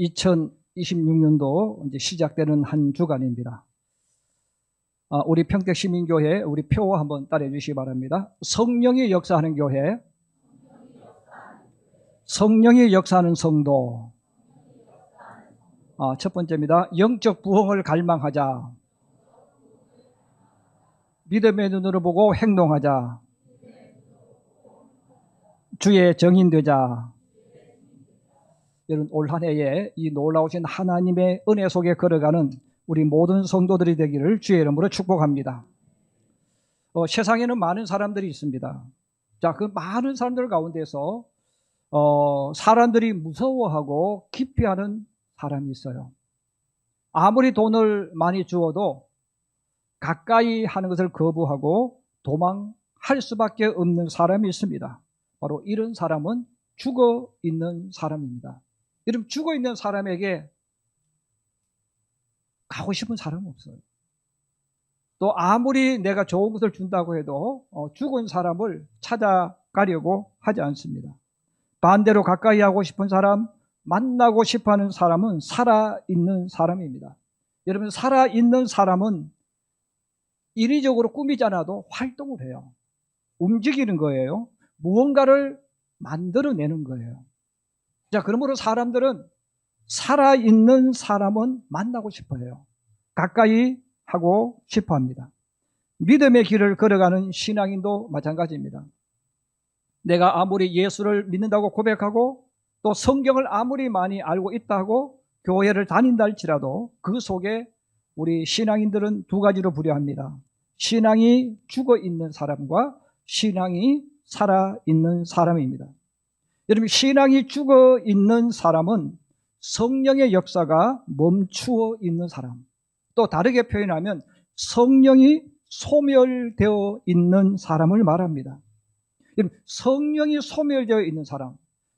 2026년도 이제 시작되는 한 주간입니다. 우리 평택시민교회 우리 표 한번 따라해 주시기 바랍니다. 성령이 역사하는 교회, 성령이 역사하는 성도. 첫 번째입니다. 영적 부흥을 갈망하자. 믿음의 눈으로 보고 행동하자. 주의 정인되자. 여러분, 올 한 해에 이 놀라우신 하나님의 은혜 속에 걸어가는 우리 모든 성도들이 되기를 주의 이름으로 축복합니다. 세상에는 많은 사람들이 있습니다. 자, 그 많은 사람들 가운데서 사람들이 무서워하고 기피하는 사람이 있어요. 아무리 돈을 많이 주어도 가까이 하는 것을 거부하고 도망할 수밖에 없는 사람이 있습니다. 바로 이런 사람은 죽어 있는 사람입니다. 여러분, 죽어 있는 사람에게 가고 싶은 사람은 없어요. 또 아무리 내가 좋은 것을 준다고 해도 죽은 사람을 찾아가려고 하지 않습니다. 반대로 가까이 하고 싶은 사람, 만나고 싶어하는 사람은 살아있는 사람입니다. 여러분, 살아있는 사람은 인위적으로 꾸미지 않아도 활동을 해요. 움직이는 거예요. 무언가를 만들어내는 거예요. 자, 그러므로 사람들은 살아있는 사람은 만나고 싶어 해요. 가까이 하고 싶어 합니다. 믿음의 길을 걸어가는 신앙인도 마찬가지입니다. 내가 아무리 예수를 믿는다고 고백하고 또 성경을 아무리 많이 알고 있다고 교회를 다닌다 할지라도 그 속에 우리 신앙인들은 두 가지로 분류합니다. 신앙이 죽어 있는 사람과 신앙이 살아있는 사람입니다. 여러분, 신앙이 죽어 있는 사람은 성령의 역사가 멈추어 있는 사람, 또 다르게 표현하면 성령이 소멸되어 있는 사람을 말합니다. 성령이 소멸되어 있는 사람,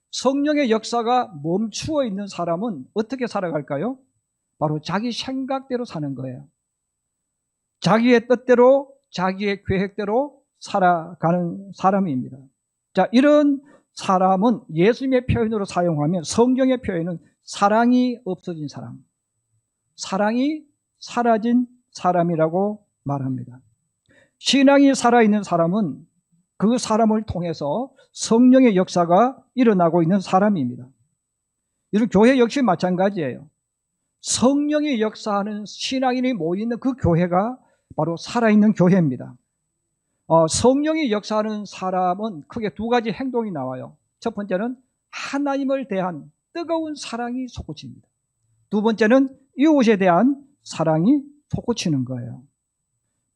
성령의 역사가 멈추어 있는 사람은 어떻게 살아갈까요? 바로 자기 생각대로 사는 거예요. 자기의 뜻대로, 자기의 계획대로 살아가는 사람입니다. 자, 이런 사람은 예수님의 표현으로 사용하면 성경의 표현은 사랑이 없어진 사람, 사랑이 사라진 사람이라고 말합니다. 신앙이 살아있는 사람은 그 사람을 통해서 성령의 역사가 일어나고 있는 사람입니다. 이런 교회 역시 마찬가지예요. 성령이 역사하는 신앙인이 모이는 그 교회가 바로 살아있는 교회입니다. 성령이 역사하는 사람은 크게 두 가지 행동이 나와요. 첫 번째는 하나님을 대한 뜨거운 사랑이 솟구칩니다. 두 번째는 이웃에 대한 사랑이 솟구치는 거예요.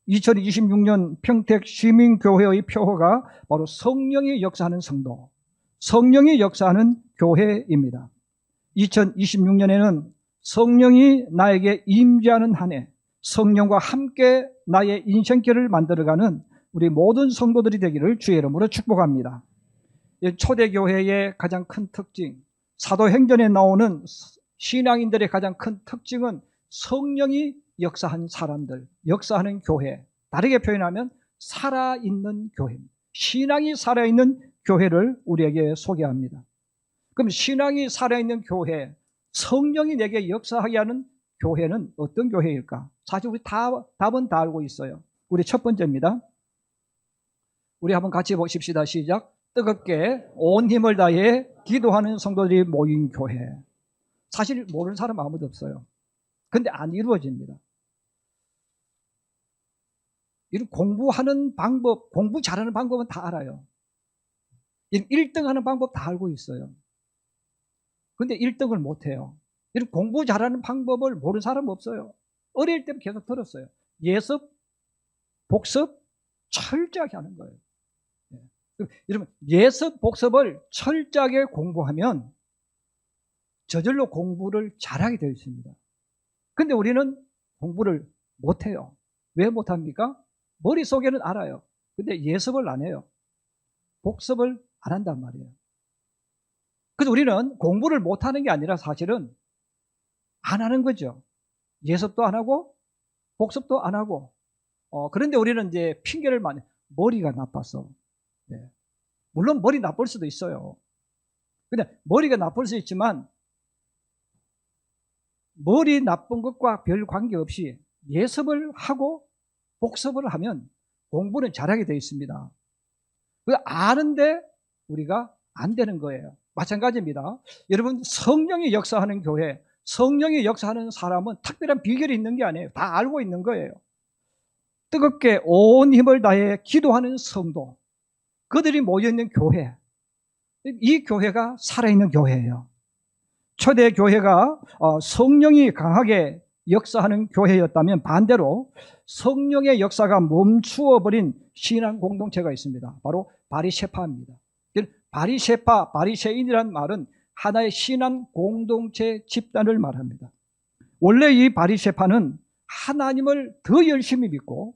2026년 평택시민교회의 표어가 바로 성령이 역사하는 성도, 성령이 역사하는 교회입니다. 2026년에는 성령이 나에게 임재하는 한 해, 성령과 함께 나의 인생길을 만들어가는 우리 모든 성도들이 되기를 주의 이름으로 축복합니다. 초대교회의 가장 큰 특징, 사도행전에 나오는 신앙인들의 가장 큰 특징은 성령이 역사한 사람들, 역사하는 교회, 다르게 표현하면 살아있는 교회, 신앙이 살아있는 교회를 우리에게 소개합니다. 그럼 신앙이 살아있는 교회, 성령이 내게 역사하게 하는 교회는 어떤 교회일까? 사실 우리 답은 다 알고 있어요. 우리 첫 번째입니다. 우리 한번 같이 보십시다. 시작. 뜨겁게 온 힘을 다해 기도하는 성도들이 모인 교회. 사실 모르는 사람 아무도 없어요. 근데 안 이루어집니다. 이런 공부하는 방법, 공부 잘하는 방법은 다 알아요. 1등 하는 방법 다 알고 있어요. 근데 1등을 못해요. 이런 공부 잘하는 방법을 모르는 사람 없어요. 어릴 때부터 계속 들었어요. 예습, 복습, 철저하게 하는 거예요. 여러분, 예습, 복습을 철저하게 공부하면 저절로 공부를 잘하게 되어 있습니다. 근데 우리는 공부를 못해요. 왜 못합니까? 머릿속에는 알아요. 근데 예습을 안 해요. 복습을 안 한단 말이에요. 그래서 우리는 공부를 못하는 게 아니라 사실은 안 하는 거죠. 예습도 안 하고 복습도 안 하고. 그런데 우리는 이제 핑계를 많이, 머리가 나빠서. 네. 물론 머리 나쁠 수도 있어요. 근데 머리가 나쁠 수 있지만 머리 나쁜 것과 별 관계없이 예습을 하고 복습을 하면 공부는 잘하게 되어 있습니다. 아는데 우리가 안 되는 거예요. 마찬가지입니다. 여러분, 성령이 역사하는 교회, 성령이 역사하는 사람은 특별한 비결이 있는 게 아니에요. 다 알고 있는 거예요. 뜨겁게 온 힘을 다해 기도하는 성도, 그들이 모여있는 교회, 이 교회가 살아있는 교회예요. 초대 교회가 성령이 강하게 역사하는 교회였다면 반대로 성령의 역사가 멈추어버린 신앙 공동체가 있습니다. 바로 바리새파입니다. 바리새파, 바리새인이라는 말은 하나의 신앙 공동체 집단을 말합니다. 원래 이 바리새파는 하나님을 더 열심히 믿고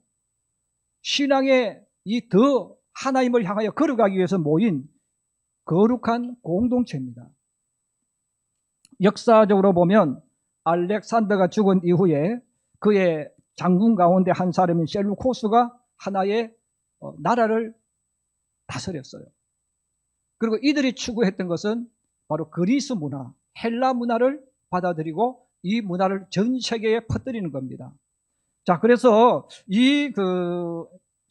신앙의 이 더 하나님을 향하여 걸어가기 위해서 모인 거룩한 공동체입니다. 역사적으로 보면 알렉산더가 죽은 이후에 그의 장군 가운데 한 사람인 셀루코스가 하나의 나라를 다스렸어요. 그리고 이들이 추구했던 것은 바로 그리스 문화, 헬라 문화를 받아들이고 이 문화를 전 세계에 퍼뜨리는 겁니다. 자, 그래서 이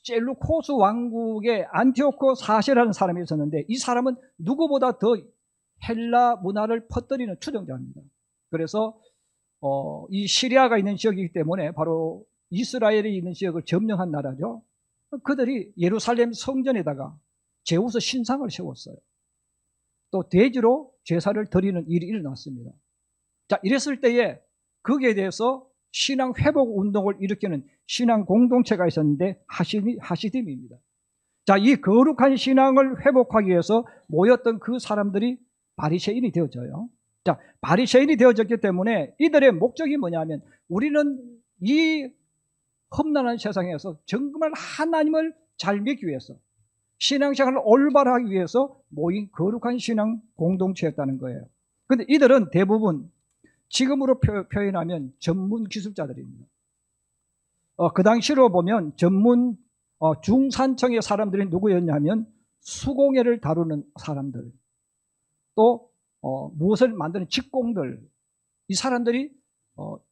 셀루코스 왕국의 안티오코 4세라는 사람이 있었는데 이 사람은 누구보다 더 헬라 문화를 퍼뜨리는 추종자입니다. 그래서 이 시리아가 있는 지역이기 때문에 바로 이스라엘이 있는 지역을 점령한 나라죠. 그들이 예루살렘 성전에다가 제우스 신상을 세웠어요. 또 돼지로 제사를 드리는 일이 일어났습니다. 자, 이랬을 때에 거기에 대해서 신앙 회복 운동을 일으키는 신앙 공동체가 있었는데 하시딤입니다. 자, 이 거룩한 신앙을 회복하기 위해서 모였던 그 사람들이 바리새인이 되어져요. 자, 바리새인이 되어졌기 때문에 이들의 목적이 뭐냐면 우리는 이 험난한 세상에서 정말 하나님을 잘 믿기 위해서 신앙생활을 올바로 하기 위해서 모인 거룩한 신앙 공동체였다는 거예요. 그런데 이들은 대부분 지금으로 표현하면 전문 기술자들입니다. 그 당시로 보면 전문 중산층의 사람들이 누구였냐면 수공예를 다루는 사람들, 또 무엇을 만드는 직공들, 이 사람들이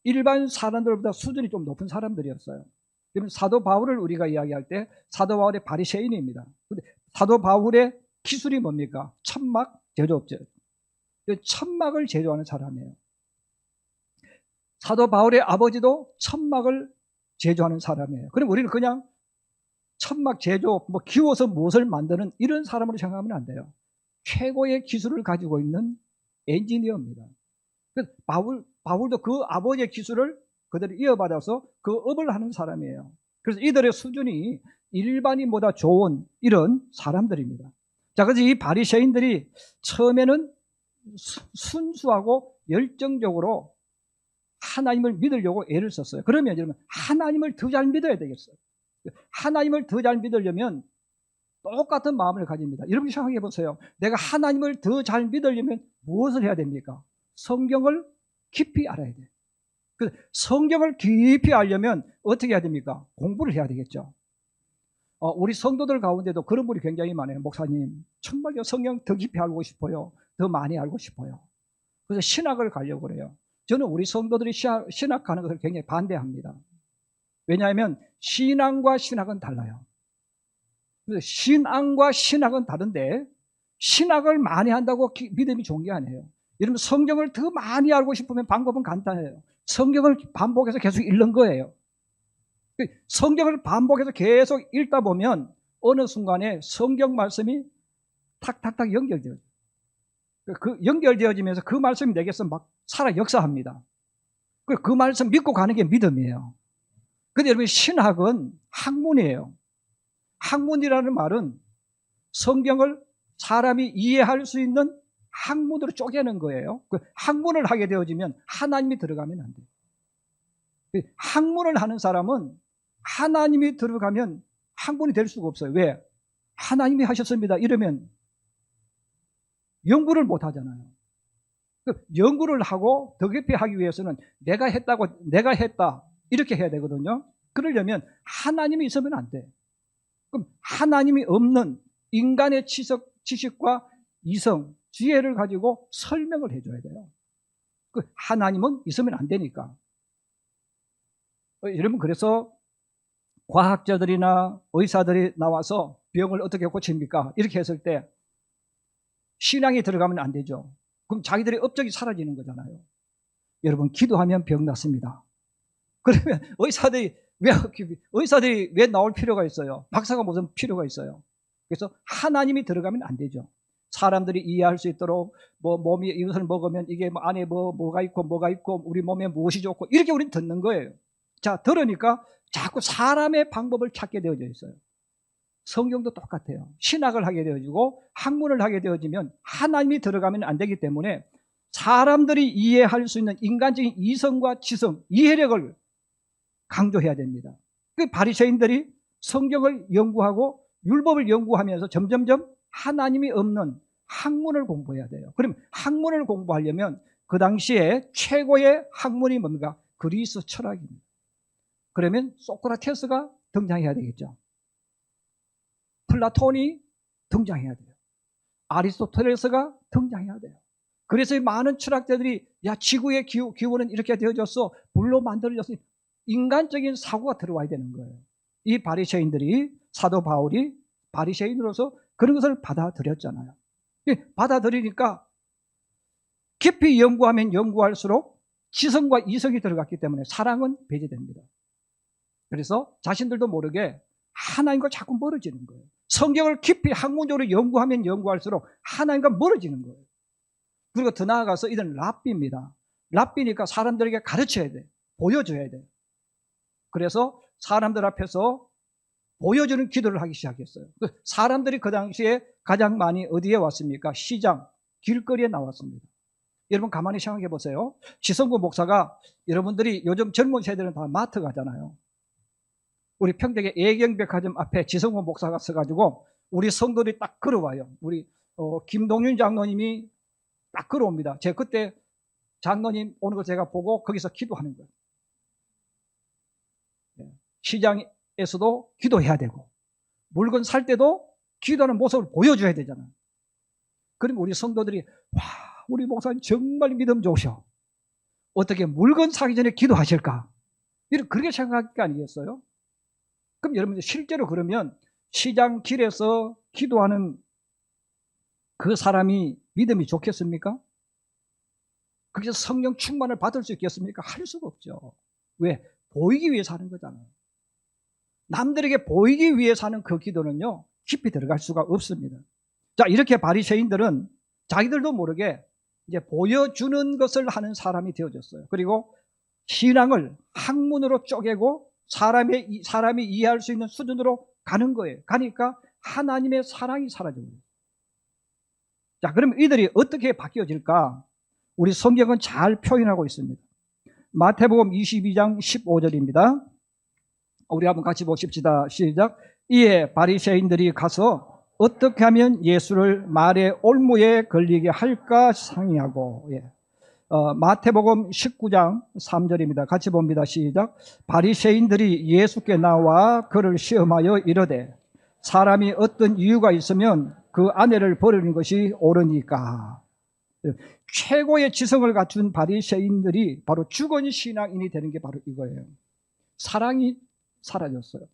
일반 사람들보다 수준이 좀 높은 사람들이었어요. 그러면 사도 바울을 우리가 이야기할 때 사도 바울의 바리새인입니다. 근데 사도 바울의 기술이 뭡니까? 천막 제조업체. 천막을 제조하는 사람이에요. 사도 바울의 아버지도 천막을 제조하는 사람이에요. 그럼 우리는 그냥 천막 제조, 기워서 무엇을 만드는 이런 사람으로 생각하면 안 돼요. 최고의 기술을 가지고 있는 엔지니어입니다. 그래서 바울도 그 아버지의 기술을 그대로 이어받아서 그 업을 하는 사람이에요. 그래서 이들의 수준이 일반인보다 좋은 이런 사람들입니다. 자, 그래서 이 바리새인들이 처음에는 순수하고 열정적으로 하나님을 믿으려고 애를 썼어요. 그러면 여러분, 하나님을 더 잘 믿어야 되겠어요. 하나님을 더 잘 믿으려면 똑같은 마음을 가집니다. 여러분 생각해 보세요. 내가 하나님을 더 잘 믿으려면 무엇을 해야 됩니까? 성경을 깊이 알아야 돼요. 성경을 깊이 알려면 어떻게 해야 됩니까? 공부를 해야 되겠죠. 우리 성도들 가운데도 그런 분이 굉장히 많아요. 목사님, 정말요, 성경 더 깊이 알고 싶어요. 더 많이 알고 싶어요. 그래서 신학을 가려고 그래요. 저는 우리 성도들이 신학하는 것을 굉장히 반대합니다. 왜냐하면 신앙과 신학은 달라요. 그래서 신앙과 신학은 다른데 신학을 많이 한다고 믿음이 좋은 게 아니에요. 여러분, 성경을 더 많이 알고 싶으면 방법은 간단해요. 성경을 반복해서 계속 읽는 거예요. 성경을 반복해서 계속 읽다 보면 어느 순간에 성경 말씀이 탁탁탁 연결되어져요. 그 연결되어지면서 그 말씀이 내게서 막 살아 역사합니다. 그 말씀 믿고 가는 게 믿음이에요. 근데 여러분, 신학은 학문이에요. 학문이라는 말은 성경을 사람이 이해할 수 있는 학문으로 쪼개는 거예요. 그 학문을 하게 되어지면 하나님이 들어가면 안 돼요. 학문을 하는 사람은 하나님이 들어가면 학문이 될 수가 없어요. 왜? 하나님이 하셨습니다 이러면 연구를 못 하잖아요. 연구를 하고 더 깊이 하기 위해서는 내가 했다 이렇게 해야 되거든요. 그러려면 하나님이 있으면 안 돼. 그럼 하나님이 없는 인간의 지식과 이성, 지혜를 가지고 설명을 해줘야 돼요. 그 하나님은 있으면 안 되니까. 여러분, 그래서 과학자들이나 의사들이 나와서 병을 어떻게 고칩니까? 이렇게 했을 때 신앙이 들어가면 안 되죠. 그럼 자기들의 업적이 사라지는 거잖아요. 여러분, 기도하면 병 낫습니다. 그러면 의사들이 왜 나올 필요가 있어요? 박사가 무슨 필요가 있어요? 그래서 하나님이 들어가면 안 되죠. 사람들이 이해할 수 있도록 몸이 이것을 먹으면 이게 안에 뭐가 있고 우리 몸에 무엇이 좋고 이렇게 우리는 듣는 거예요. 자, 들으니까 자꾸 사람의 방법을 찾게 되어져 있어요. 성경도 똑같아요. 신학을 하게 되어지고 학문을 하게 되어지면 하나님이 들어가면 안 되기 때문에 사람들이 이해할 수 있는 인간적인 이성과 지성, 이해력을 강조해야 됩니다. 그 바리새인들이 성경을 연구하고 율법을 연구하면서 점점점 하나님이 없는 학문을 공부해야 돼요. 그럼 학문을 공부하려면 그 당시에 최고의 학문이 뭡니까? 그리스 철학입니다. 그러면 소크라테스가 등장해야 되겠죠. 플라톤이 등장해야 돼요. 아리스토텔레스가 등장해야 돼요. 그래서 많은 철학자들이 지구의 기원은 이렇게 되어졌어, 불로 만들어졌어, 인간적인 사고가 들어와야 되는 거예요. 이 바리새인들이, 사도 바울이 바리새인으로서 그런 것을 받아들였잖아요. 받아들이니까 깊이 연구하면 연구할수록 지성과 이성이 들어갔기 때문에 사랑은 배제됩니다. 그래서 자신들도 모르게 하나님과 자꾸 멀어지는 거예요. 성경을 깊이 학문적으로 연구하면 연구할수록 하나님과 멀어지는 거예요. 그리고 더 나아가서 이들은 랍비입니다. 랍비니까 사람들에게 가르쳐야 돼. 보여줘야 돼. 그래서 사람들 앞에서 보여주는 기도를 하기 시작했어요. 사람들이 그 당시에 가장 많이 어디에 왔습니까? 시장, 길거리에 나왔습니다. 여러분 가만히 생각해 보세요. 지성구 목사가, 여러분들이 요즘 젊은 세대는 다 마트 가잖아요. 우리 평택의 애경백화점 앞에 지성구 목사가 서가지고 우리 성도들이 딱 걸어와요. 우리 김동윤 장로님이 딱 걸어옵니다. 제가 그때 장로님 오는 거 제가 보고 거기서 기도하는 거예요. 시장에서도 기도해야 되고 물건 살 때도 기도하는 모습을 보여줘야 되잖아요. 그러면 우리 성도들이 와, 우리 목사님 정말 믿음 좋으셔. 어떻게 물건 사기 전에 기도하실까? 그렇게 생각할 게 아니겠어요? 그럼 여러분 실제로 그러면 시장 길에서 기도하는 그 사람이 믿음이 좋겠습니까? 거기서 성령 충만을 받을 수 있겠습니까? 할 수가 없죠. 왜? 보이기 위해서 하는 거잖아요. 남들에게 보이기 위해서 하는 그 기도는요, 깊이 들어갈 수가 없습니다. 자, 이렇게 바리새인들은 자기들도 모르게 이제 보여주는 것을 하는 사람이 되어졌어요. 그리고 신앙을 학문으로 쪼개고 사람이 이해할 수 있는 수준으로 가는 거예요. 가니까 하나님의 사랑이 사라져요. 자, 그럼 이들이 어떻게 바뀌어질까? 우리 성경은 잘 표현하고 있습니다. 마태복음 22장 15절입니다. 우리 한번 같이 보십시다. 시작. 이에 바리새인들이 가서 어떻게 하면 예수를 말의 올무에 걸리게 할까 상의하고, 마태복음 19장 3절입니다. 같이 봅니다. 시작. 바리새인들이 예수께 나와 그를 시험하여 이르되 사람이 어떤 이유가 있으면 그 아내를 버리는 것이 옳으니까. 최고의 지성을 갖춘 바리새인들이 바로 죽은 신앙인이 되는 게 바로 이거예요. 사랑이 사라졌어요.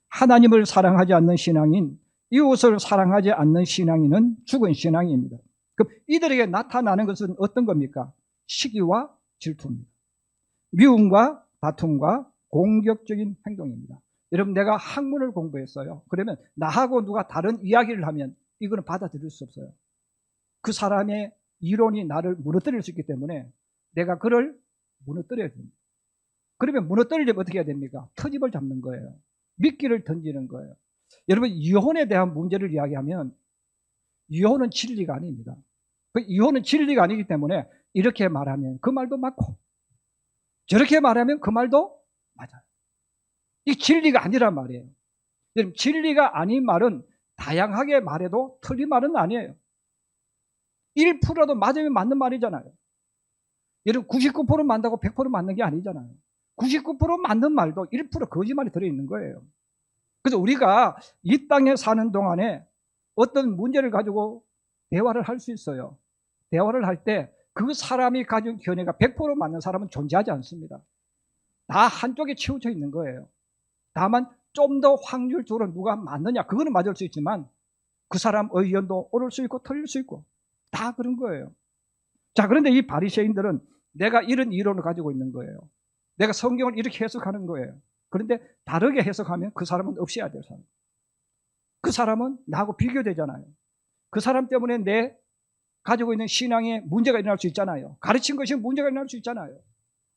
하나님을 사랑하지 않는 신앙인, 이웃을 사랑하지 않는 신앙인은 죽은 신앙입니다. 그럼 이들에게 나타나는 것은 어떤 겁니까? 시기와 질투입니다. 미움과 다툼과 공격적인 행동입니다. 여러분, 내가 학문을 공부했어요. 그러면 나하고 누가 다른 이야기를 하면 이거는 받아들일 수 없어요. 그 사람의 이론이 나를 무너뜨릴 수 있기 때문에 내가 그를 무너뜨려야 됩니다. 그러면 무너뜨리려면 어떻게 해야 됩니까? 터집을 잡는 거예요. 미끼를 던지는 거예요. 여러분, 이혼에 대한 문제를 이야기하면 이혼은 진리가 아닙니다. 이혼은 진리가 아니기 때문에 이렇게 말하면 그 말도 맞고 저렇게 말하면 그 말도 맞아요. 이 진리가 아니란 말이에요. 여러분, 진리가 아닌 말은 다양하게 말해도 틀린 말은 아니에요. 1%라도 맞으면 맞는 말이잖아요. 여러분, 99% 맞다고 100% 맞는 게 아니잖아요. 99% 맞는 말도 1% 거짓말이 들어있는 거예요. 그래서 우리가 이 땅에 사는 동안에 어떤 문제를 가지고 대화를 할 수 있어요. 대화를 할 때 그 사람이 가진 견해가 100% 맞는 사람은 존재하지 않습니다. 다 한쪽에 치우쳐 있는 거예요. 다만 좀 더 확률적으로 누가 맞느냐, 그거는 맞을 수 있지만 그 사람 의견도 옳을 수 있고 틀릴 수 있고 다 그런 거예요. 자, 그런데 이 바리새인들은 내가 이런 이론을 가지고 있는 거예요. 내가 성경을 이렇게 해석하는 거예요. 그런데 다르게 해석하면 그 사람은 없애야 될 사람. 그 사람은 나하고 비교되잖아요. 그 사람 때문에 내 가지고 있는 신앙에 문제가 일어날 수 있잖아요. 가르친 것이 문제가 일어날 수 있잖아요.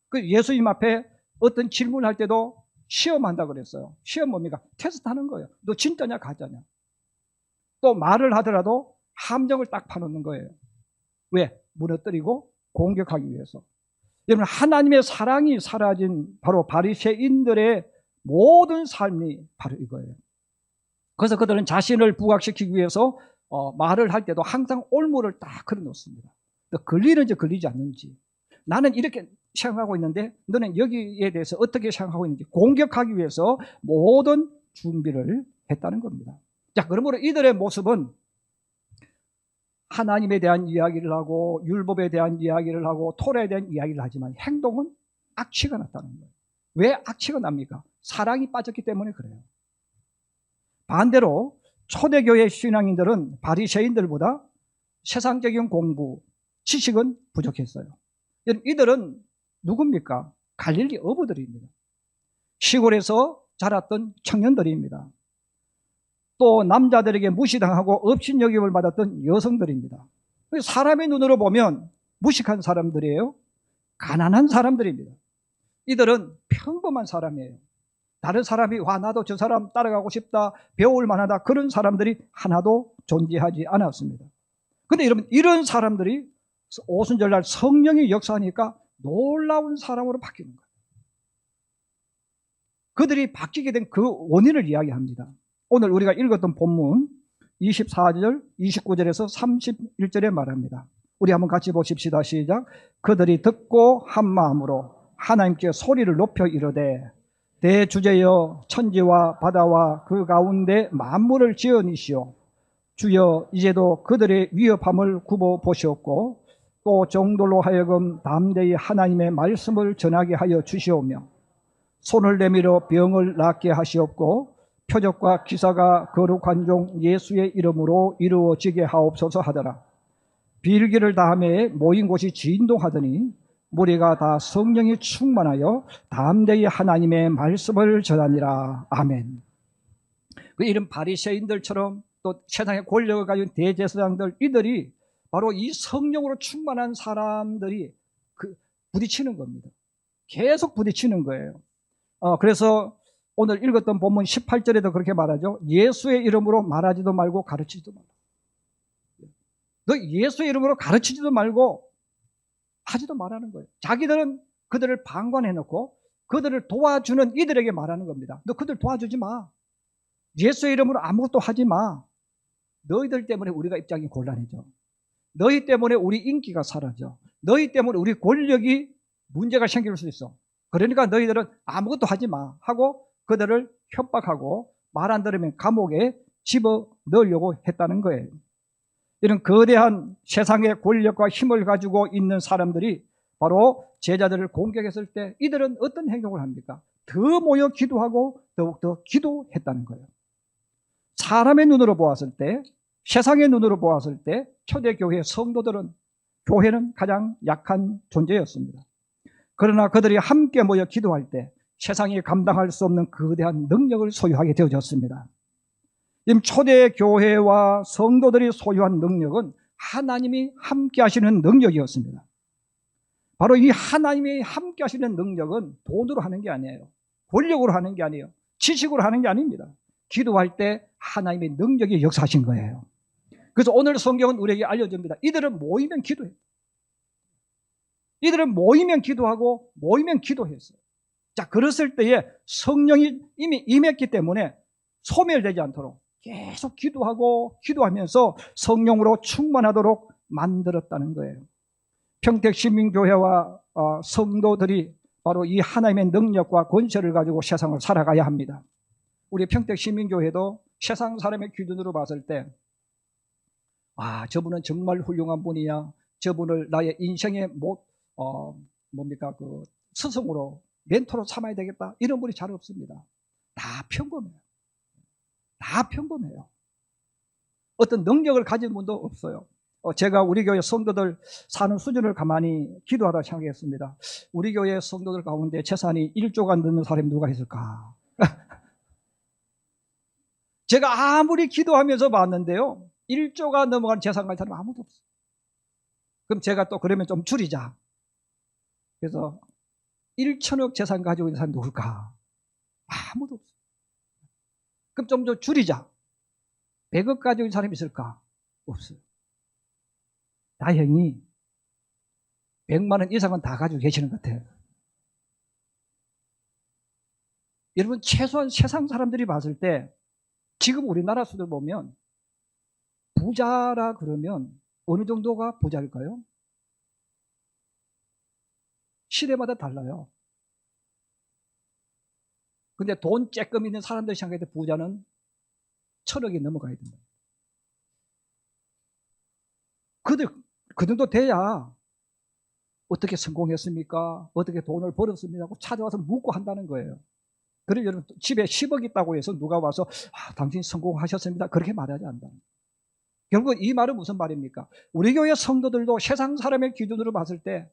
그 예수님 앞에 어떤 질문할 때도 시험한다 그랬어요. 시험 뭡니까? 테스트하는 거예요. 너 진짜냐 가짜냐. 또 말을 하더라도 함정을 딱 파놓는 거예요. 왜? 무너뜨리고 공격하기 위해서. 여러분, 하나님의 사랑이 사라진 바로 바리새인들의 모든 삶이 바로 이거예요. 그래서 그들은 자신을 부각시키기 위해서 말을 할 때도 항상 올무를 딱 걸어놓습니다. 걸리는지 걸리지 않는지. 나는 이렇게 생각하고 있는데 너는 여기에 대해서 어떻게 생각하고 있는지 공격하기 위해서 모든 준비를 했다는 겁니다. 자, 그러므로 이들의 모습은 하나님에 대한 이야기를 하고 율법에 대한 이야기를 하고 토라에 대한 이야기를 하지만 행동은 악취가 났다는 거예요. 왜 악취가 납니까? 사랑이 빠졌기 때문에 그래요. 반대로 초대교회 신앙인들은 바리새인들보다 세상적인 공부, 지식은 부족했어요. 이들은 누굽니까? 갈릴리 어부들입니다. 시골에서 자랐던 청년들입니다. 또 남자들에게 무시당하고 업신여김을 받았던 여성들입니다. 사람의 눈으로 보면 무식한 사람들이에요. 가난한 사람들입니다. 이들은 평범한 사람이에요. 다른 사람이 와 나도 저 사람 따라가고 싶다, 배울 만하다, 그런 사람들이 하나도 존재하지 않았습니다. 그런데 여러분, 이런 사람들이 오순절날 성령이 역사하니까 놀라운 사람으로 바뀌는 거예요. 그들이 바뀌게 된 그 원인을 이야기합니다. 오늘 우리가 읽었던 본문 24절, 29절에서 31절에 말합니다. 우리 한번 같이 보십시다. 시작. 그들이 듣고 한 마음으로 하나님께 소리를 높여 이르되 대주제여 천지와 바다와 그 가운데 만물을 지으니시오. 주여 이제도 그들의 위협함을 굽어 보시옵고 또 종들로 하여금 담대히 하나님의 말씀을 전하게 하여 주시오며 손을 내밀어 병을 낫게 하시옵고 표적과 기사가 거룩한 종 예수의 이름으로 이루어지게 하옵소서 하더라. 빌기를 다함에 모인 곳이 진동하더니 무리가 다 성령이 충만하여 담대히 하나님의 말씀을 전하니라. 아멘. 이런 바리새인들처럼 또 세상의 권력을 가진 대제사장들, 이들이 바로 이 성령으로 충만한 사람들이 부딪히는 겁니다. 계속 부딪히는 거예요. 그래서 오늘 읽었던 본문 18절에도 그렇게 말하죠. 예수의 이름으로 말하지도 말고 가르치지도 말고. 너 예수의 이름으로 가르치지도 말고 하지도 말하는 거예요. 자기들은 그들을 방관해놓고 그들을 도와주는 이들에게 말하는 겁니다. 너 그들 도와주지 마. 예수의 이름으로 아무것도 하지 마. 너희들 때문에 우리가 입장이 곤란해져. 너희 때문에 우리 인기가 사라져. 너희 때문에 우리 권력이 문제가 생길 수 있어. 그러니까 너희들은 아무것도 하지 마 하고 그들을 협박하고 말 안 들으면 감옥에 집어넣으려고 했다는 거예요. 이런 거대한 세상의 권력과 힘을 가지고 있는 사람들이 바로 제자들을 공격했을 때 이들은 어떤 행동을 합니까? 더 모여 기도하고 더욱더 기도했다는 거예요. 사람의 눈으로 보았을 때, 세상의 눈으로 보았을 때 초대교회 성도들은, 교회는 가장 약한 존재였습니다. 그러나 그들이 함께 모여 기도할 때 세상이 감당할 수 없는 거대한 능력을 소유하게 되어졌습니다. 이 초대교회와 성도들이 소유한 능력은 하나님이 함께 하시는 능력이었습니다. 바로 이 하나님이 함께 하시는 능력은 돈으로 하는 게 아니에요. 권력으로 하는 게 아니에요. 지식으로 하는 게 아닙니다. 기도할 때 하나님의 능력이 역사하신 거예요. 그래서 오늘 성경은 우리에게 알려줍니다. 이들은 모이면 기도해요. 이들은 모이면 기도하고 모이면 기도했어요. 자, 그랬을 때에 성령이 이미 임했기 때문에 소멸되지 않도록 계속 기도하고 기도하면서 성령으로 충만하도록 만들었다는 거예요. 평택시민교회와 성도들이 바로 이 하나님의 능력과 권세를 가지고 세상을 살아가야 합니다. 우리 평택시민교회도 세상 사람의 기준으로 봤을 때 저분은 정말 훌륭한 분이야, 저분을 나의 인생의 뭡니까 그 스승으로 멘토로 삼아야 되겠다 이런 분이 잘 없습니다. 다 평범해요. 다 평범해요. 어떤 능력을 가진 분도 없어요. 제가 우리 교회 성도들 사는 수준을 가만히 기도하다 생각했습니다. 우리 교회 성도들 가운데 재산이 1조가 넘는 사람이 누가 있을까? 제가 아무리 기도하면서 봤는데요, 1조가 넘어간 재산 가진 사람이 아무도 없어요. 그럼 제가 또 그러면 좀 줄이자. 그래서 1천억 재산 가지고 있는 사람이 누굴까? 아무도 없어요. 그럼 좀 더 줄이자. 100억 가지고 있는 사람이 있을까? 없어요. 다행히 100만 원 이상은 다 가지고 계시는 것 같아요. 여러분, 최소한 세상 사람들이 봤을 때 지금 우리나라 수들 보면 부자라 그러면 어느 정도가 부자일까요? 시대마다 달라요. 근데 돈 쬐끔 있는 사람들 생각할 때 부자는 1,000억이 넘어가야 된다. 그 정도 돼야 어떻게 성공했습니까? 어떻게 돈을 벌었습니까? 하고 찾아와서 묻고 한다는 거예요. 그래서 여러분 집에 10억 있다고 해서 누가 와서 당신 성공하셨습니다. 그렇게 말하지 않는다. 결국 이 말은 무슨 말입니까? 우리 교회 성도들도 세상 사람의 기준으로 봤을 때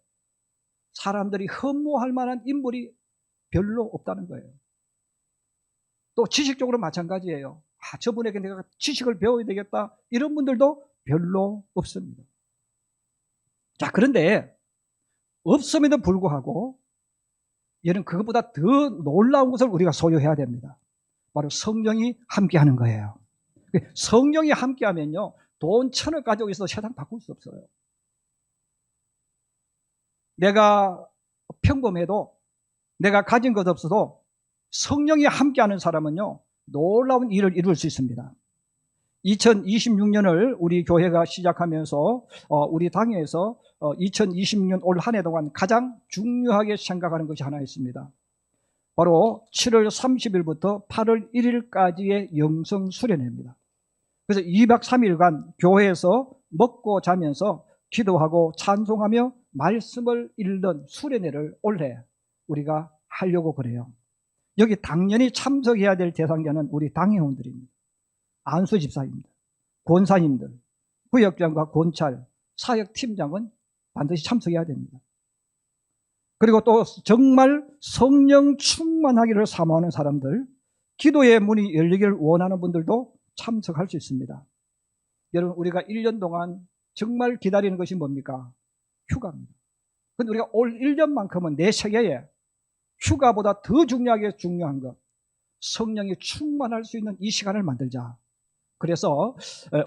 사람들이 흠모할 만한 인물이 별로 없다는 거예요. 또 지식적으로 마찬가지예요. 저분에게 내가 지식을 배워야 되겠다 이런 분들도 별로 없습니다. 자, 그런데 없음에도 불구하고 얘는 그것보다 더 놀라운 것을 우리가 소유해야 됩니다. 바로 성령이 함께하는 거예요. 성령이 함께하면요, 돈 1,000억 가지고 있어도 세상 바꿀 수 없어요. 내가 평범해도 내가 가진 것 없어도 성령이 함께하는 사람은요, 놀라운 일을 이룰 수 있습니다. 2026년을 우리 교회가 시작하면서 우리 당에서 2026년 올 한 해 동안 가장 중요하게 생각하는 것이 하나 있습니다. 바로 7월 30일부터 8월 1일까지의 영성 수련회입니다. 그래서 2박 3일간 교회에서 먹고 자면서 기도하고 찬송하며 말씀을 읽는 수련회를 올해 우리가 하려고 그래요. 여기 당연히 참석해야 될 대상자는 우리 당회원들입니다. 안수 집사님들, 권사님들, 구역장과 권찰, 사역팀장은 반드시 참석해야 됩니다. 그리고 또 정말 성령 충만하기를 사모하는 사람들, 기도의 문이 열리기를 원하는 분들도 참석할 수 있습니다. 여러분, 우리가 1년 동안 정말 기다리는 것이 뭡니까? 휴가입니다. 그런데 우리가 올 1년만큼은 내 세계에 휴가보다 더 중요한 것, 성령이 충만할 수 있는 이 시간을 만들자. 그래서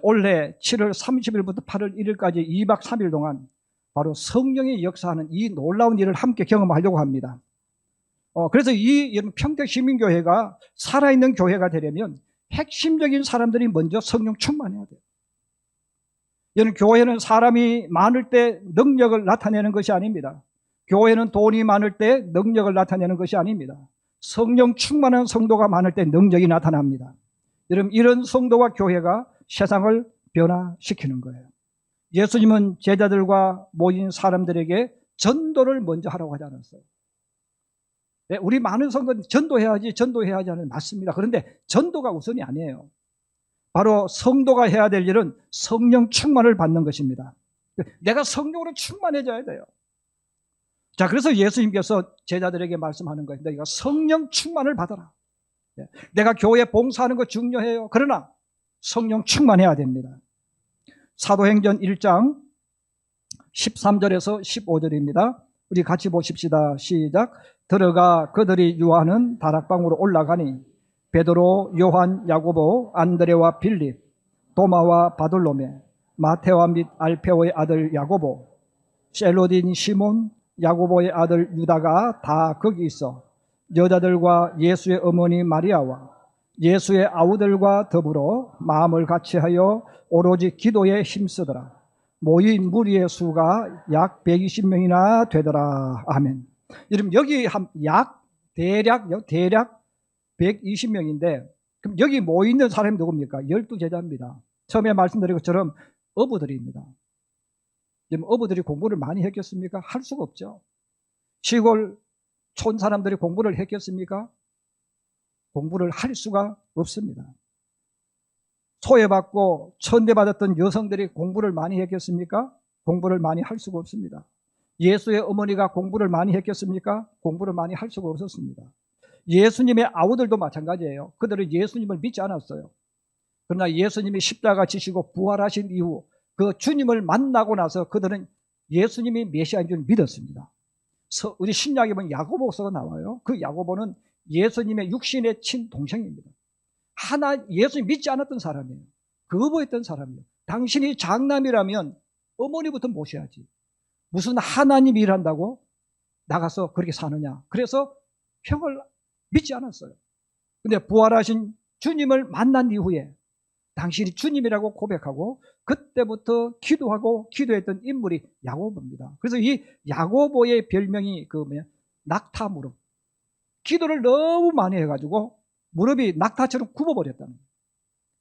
올해 7월 30일부터 8월 1일까지 2박 3일 동안 바로 성령이 역사하는 이 놀라운 일을 함께 경험하려고 합니다. 그래서 이 평택시민교회가 살아있는 교회가 되려면 핵심적인 사람들이 먼저 성령 충만해야 돼요. 여러분, 교회는 사람이 많을 때 능력을 나타내는 것이 아닙니다. 교회는 돈이 많을 때 능력을 나타내는 것이 아닙니다. 성령 충만한 성도가 많을 때 능력이 나타납니다. 여러분, 이런 성도와 교회가 세상을 변화시키는 거예요. 예수님은 제자들과 모인 사람들에게 전도를 먼저 하라고 하지 않았어요. 네, 우리 많은 성도는 전도해야지 하는 맞습니다. 그런데 전도가 우선이 아니에요. 바로 성도가 해야 될 일은 성령 충만을 받는 것입니다. 내가 성령으로 충만해져야 돼요. 자, 그래서 예수님께서 제자들에게 말씀하는 거예요. 너희가 성령 충만을 받아라. 내가 교회 봉사하는 거 중요해요. 그러나 성령 충만해야 됩니다. 사도행전 1장 13절에서 15절입니다. 우리 같이 보십시다. 시작. 들어가 그들이 유하는 다락방으로 올라가니 베드로, 요한, 야고보, 안드레와 빌립, 도마와 바돌로메, 마테와 및 알페오의 아들 야고보, 셀로딘 시몬, 야고보의 아들 유다가 다 거기 있어 여자들과 예수의 어머니 마리아와 예수의 아우들과 더불어 마음을 같이하여 오로지 기도에 힘쓰더라. 모인 무리의 수가 약 120명이나 되더라. 아멘. 여러분, 여기 대략 120명인데 그럼 여기 모이는 사람이 누굽니까? 12제자입니다. 처음에 말씀드린 것처럼 어부들입니다. 어부들이 공부를 많이 했겠습니까? 할 수가 없죠. 시골 촌 사람들이 공부를 했겠습니까? 공부를 할 수가 없습니다. 소외받고 천대받았던 여성들이 공부를 많이 했겠습니까? 공부를 많이 할 수가 없습니다. 예수의 어머니가 공부를 많이 했겠습니까? 공부를 많이 할 수가 없었습니다. 예수님의 아우들도 마찬가지예요. 그들은 예수님을 믿지 않았어요. 그러나 예수님이 십자가 지시고 부활하신 이후 그 주님을 만나고 나서 그들은 예수님이 메시아인 줄 믿었습니다. 우리 신약에 보면 야고보서가 나와요. 그 야고보는 예수님의 육신의 친동생입니다. 예수님 믿지 않았던 사람이에요. 거부했던 사람이에요. 당신이 장남이라면 어머니부터 모셔야지. 무슨 하나님 일한다고 나가서 그렇게 사느냐. 그래서 평을 믿지 않았어요. 근데 부활하신 주님을 만난 이후에 당신이 주님이라고 고백하고 그때부터 기도하고 기도했던 인물이 야고보입니다. 그래서 이 야고보의 별명이 낙타 무릎. 기도를 너무 많이 해가지고 무릎이 낙타처럼 굽어버렸다는 거예요.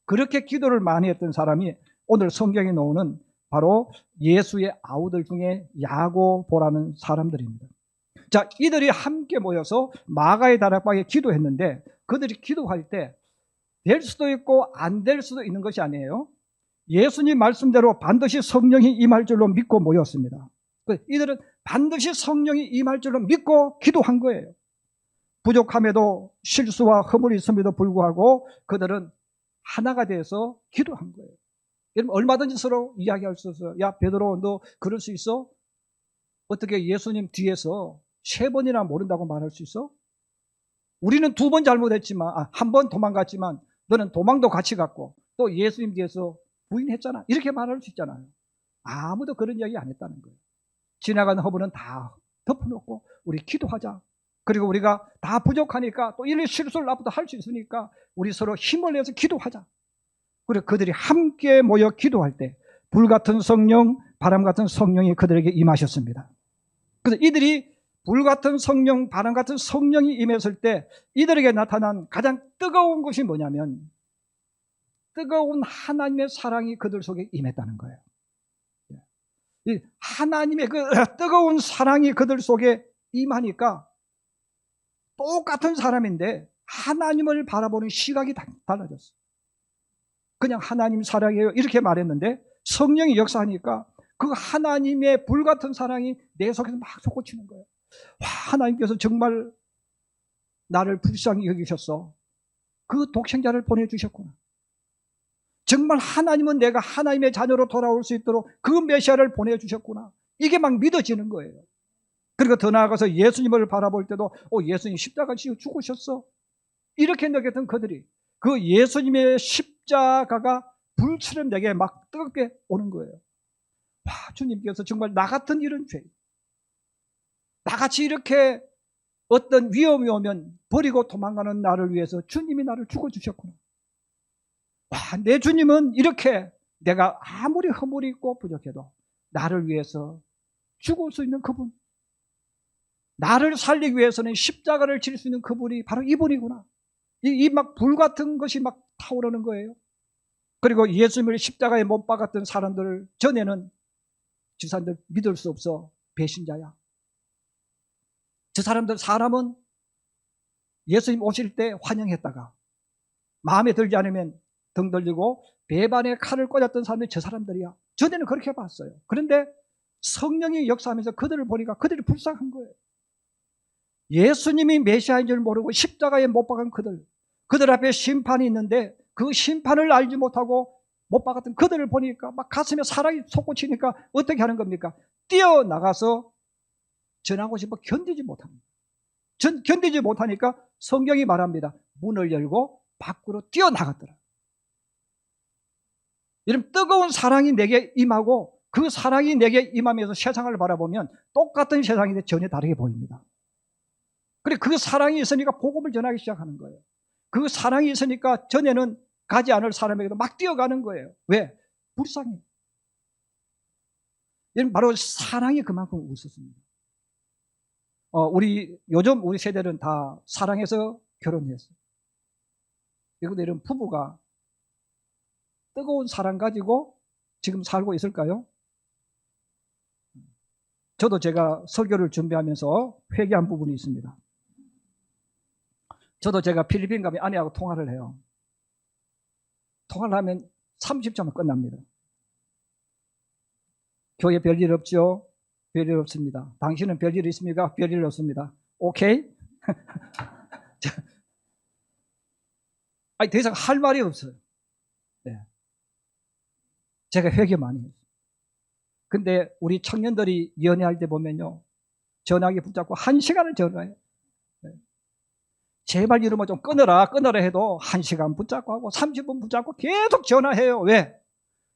그렇게 기도를 많이 했던 사람이 오늘 성경에 나오는 바로 예수의 아우들 중에 야고보라는 사람들입니다. 자, 이들이 함께 모여서 마가의 다락방에 기도했는데 그들이 기도할 때 될 수도 있고 안 될 수도 있는 것이 아니에요. 예수님 말씀대로 반드시 성령이 임할 줄로 믿고 모였습니다. 이들은 반드시 성령이 임할 줄로 믿고 기도한 거예요. 부족함에도 실수와 허물이 있음에도 불구하고 그들은 하나가 돼서 기도한 거예요. 여러분 얼마든지 서로 이야기할 수 있어요. 야 베드로 너 그럴 수 있어? 어떻게 예수님 뒤에서 3번이나 모른다고 말할 수 있어? 우리는 2번 잘못했지만 한 번 도망갔지만 너는 도망도 같이 갔고 또 예수님 뒤에서 부인했잖아. 이렇게 말할 수 있잖아요. 아무도 그런 이야기 안 했다는 거예요. 지나가는 허물은 다 덮어놓고 우리 기도하자. 그리고 우리가 다 부족하니까 또 이런 실수를 나부터 할 수 있으니까 우리 서로 힘을 내서 기도하자. 그리고 그들이 함께 모여 기도할 때 불같은 성령, 바람 같은 성령이 그들에게 임하셨습니다. 그래서 이들이 불같은 성령, 바람 같은 성령이 임했을 때 이들에게 나타난 가장 뜨거운 것이 뭐냐면 뜨거운 하나님의 사랑이 그들 속에 임했다는 거예요. 이 하나님의 그 뜨거운 사랑이 그들 속에 임하니까 똑같은 사람인데 하나님을 바라보는 시각이 달라졌어요. 그냥 하나님 사랑이에요 이렇게 말했는데 성령이 역사하니까 그 하나님의 불같은 사랑이 내 속에서 막 솟구치는 거예요. 와, 하나님께서 정말 나를 불쌍히 여기셨어. 그 독생자를 보내주셨구나. 정말 하나님은 내가 하나님의 자녀로 돌아올 수 있도록 그 메시아를 보내주셨구나. 이게 막 믿어지는 거예요. 그리고 더 나아가서 예수님을 바라볼 때도 예수님 십자가 지어 죽으셨어. 이렇게 느꼈던 그들이 그 예수님의 십자가가 불처럼 내게 막 뜨겁게 오는 거예요. 와, 주님께서 정말 나 같은 이런 죄, 나같이 이렇게 어떤 위험이 오면 버리고 도망가는 나를 위해서 주님이 나를 죽어주셨구나. 와, 내 주님은 이렇게 내가 아무리 허물이 있고 부족해도 나를 위해서 죽을 수 있는 그분, 나를 살리기 위해서는 십자가를 질 수 있는 그분이 바로 이분이구나. 이 막 불같은 것이 막 타오르는 거예요. 그리고 예수님을 십자가에 못 박았던 사람들 전에는 저 사람들 믿을 수 없어 배신자야. 저 사람은 예수님 오실 때 환영했다가 마음에 들지 않으면 등 돌리고 배반에 칼을 꽂았던 사람들이 저 사람들이야. 전에는 그렇게 봤어요. 그런데 성령이 역사하면서 그들을 보니까 그들이 불쌍한 거예요. 예수님이 메시아인 줄 모르고 십자가에 못 박은 그들 앞에 심판이 있는데 그 심판을 알지 못하고 못 박았던 그들을 보니까 막 가슴에 사랑이 솟구치니까 어떻게 하는 겁니까? 뛰어나가서 전하고 싶어 견디지 못합니다. 견디지 못하니까 성경이 말합니다. 문을 열고 밖으로 뛰어나갔더라. 이런 뜨거운 사랑이 내게 임하고 그 사랑이 내게 임하면서 세상을 바라보면 똑같은 세상인데 전혀 다르게 보입니다. 그래, 그 사랑이 있으니까 복음을 전하기 시작하는 거예요. 그 사랑이 있으니까 전에는 가지 않을 사람에게도 막 뛰어가는 거예요. 왜? 불쌍해. 이런 바로 사랑이 그만큼 웃었습니다. 요즘 우리 세대는 다 사랑해서 결혼했어요. 그런데 이런 부부가 뜨거운 사랑 가지고 지금 살고 있을까요? 저도 제가 설교를 준비하면서 회개한 부분이 있습니다. 저도 제가 필리핀 가면 아내하고 통화를 해요. 통화를 하면 30초면 끝납니다. 교회 별일 없죠? 별일 없습니다. 당신은 별일 있습니까? 별일 없습니다. 오케이? 아니, 더 이상 할 말이 없어요. 네. 제가 회개 많이 했어요. 근데 우리 청년들이 연애할 때 보면요, 전화기 붙잡고 1시간을 전화해요. 네. 제발 이러면 좀 끊어라 해도 1시간 붙잡고 하고 30분 붙잡고 계속 전화해요. 왜?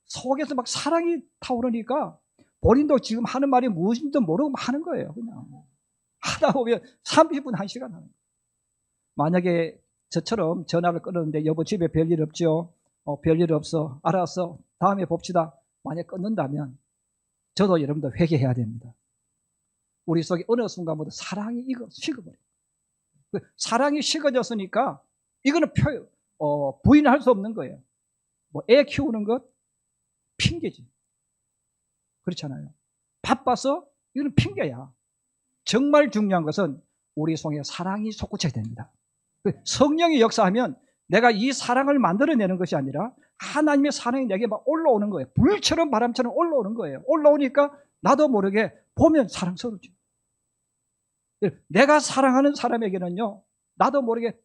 속에서 막 사랑이 타오르니까 본인도 지금 하는 말이 무엇인지도 모르고 하는 거예요. 그냥 하다 보면 30분, 1시간 하는 거예요. 만약에 저처럼 전화를 끊었는데 여보 집에 별일 없죠? 별일 없어. 알았어. 다음에 봅시다. 만약 끊는다면 저도 여러분들 회개해야 됩니다. 우리 속에 어느 순간부터 사랑이 식어버려요. 사랑이 식어졌으니까 이거는 부인할 수 없는 거예요. 뭐 애 키우는 것 핑계지. 그렇잖아요. 바빠서 이거는 핑계야. 정말 중요한 것은 우리 속에 사랑이 솟구쳐야 됩니다. 성령이 역사하면 내가 이 사랑을 만들어내는 것이 아니라 하나님의 사랑이 내게 막 올라오는 거예요. 불처럼 바람처럼 올라오는 거예요. 올라오니까 나도 모르게 보면 사랑스럽죠. 내가 사랑하는 사람에게는요, 나도 모르게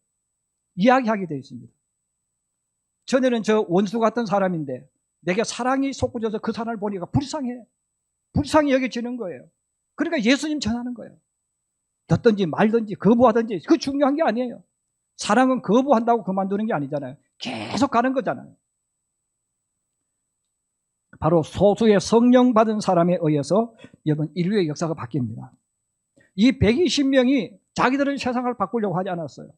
이야기하게 되어 있습니다. 전에는 저 원수 같은 사람인데 내게 사랑이 솟구쳐서 그 사람을 보니까 불쌍해. 불쌍히 여겨지는 거예요. 그러니까 예수님 전하는 거예요. 듣든지 말든지 거부하든지 그거 중요한 게 아니에요. 사랑은 거부한다고 그만두는 게 아니잖아요. 계속 가는 거잖아요. 바로 소수의 성령 받은 사람에 의해서 여러분 인류의 역사가 바뀝니다. 이 120명이 자기들은 세상을 바꾸려고 하지 않았어요.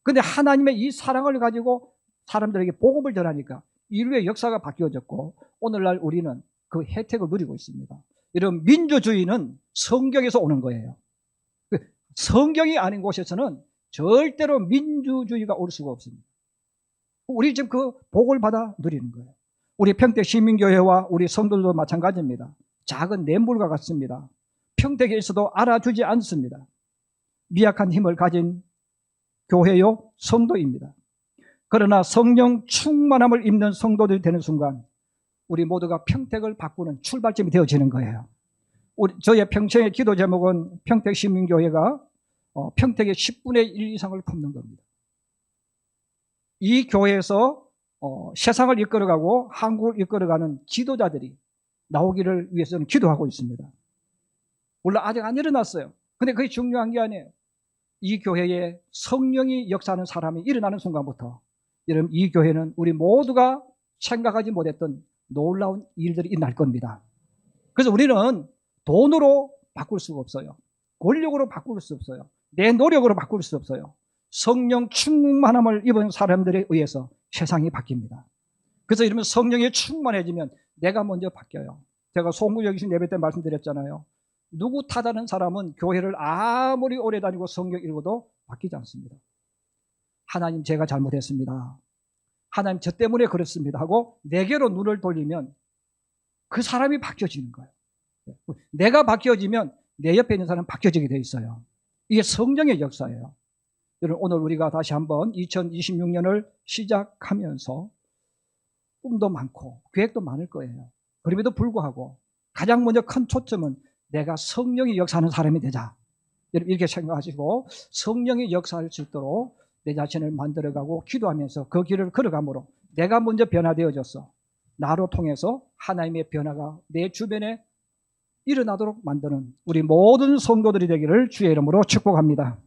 그런데 하나님의 이 사랑을 가지고 사람들에게 복음을 전하니까 인류의 역사가 바뀌어졌고 오늘날 우리는 그 혜택을 누리고 있습니다. 이런 민주주의는 성경에서 오는 거예요. 성경이 아닌 곳에서는 절대로 민주주의가 올 수가 없습니다. 우리 지금 그 복을 받아 누리는 거예요. 우리 평택 시민교회와 우리 성도들도 마찬가지입니다. 작은 냇물과 같습니다. 평택에 있어도 알아주지 않습니다. 미약한 힘을 가진 교회요 성도입니다. 그러나 성령 충만함을 입는 성도들이 되는 순간 우리 모두가 평택을 바꾸는 출발점이 되어지는 거예요. 저의 평생의 기도 제목은 평택 시민교회가 평택의 10분의 1 이상을 품는 겁니다. 이 교회에서 세상을 이끌어가고 한국을 이끌어가는 지도자들이 나오기를 위해서는 기도하고 있습니다. 물론 아직 안 일어났어요. 근데 그게 중요한 게 아니에요. 이 교회에 성령이 역사하는 사람이 일어나는 순간부터 여러분 이 교회는 우리 모두가 생각하지 못했던 놀라운 일들이 일어날 겁니다. 그래서 우리는 돈으로 바꿀 수가 없어요. 권력으로 바꿀 수 없어요. 내 노력으로 바꿀 수 없어요. 성령 충만함을 입은 사람들에 의해서 세상이 바뀝니다. 그래서 이러면 성령이 충만해지면 내가 먼저 바뀌어요. 제가 송구여기신 예배 때 말씀드렸잖아요. 누구 탓하는 사람은 교회를 아무리 오래 다니고 성경 읽어도 바뀌지 않습니다. 하나님 제가 잘못했습니다. 하나님 저 때문에 그렇습니다 하고 내게로 눈을 돌리면 그 사람이 바뀌어지는 거예요. 내가 바뀌어지면 내 옆에 있는 사람은 바뀌어지게 돼 있어요. 이게 성령의 역사예요. 여러분 오늘 우리가 다시 한번 2026년을 시작하면서 꿈도 많고 계획도 많을 거예요. 그럼에도 불구하고 가장 먼저 큰 초점은 내가 성령이 역사하는 사람이 되자. 여러분 이렇게 생각하시고 성령이 역사할 수 있도록 내 자신을 만들어가고 기도하면서 그 길을 걸어가므로 내가 먼저 변화되어졌어. 나로 통해서 하나님의 변화가 내 주변에 일어나도록 만드는 우리 모든 성도들이 되기를 주의 이름으로 축복합니다.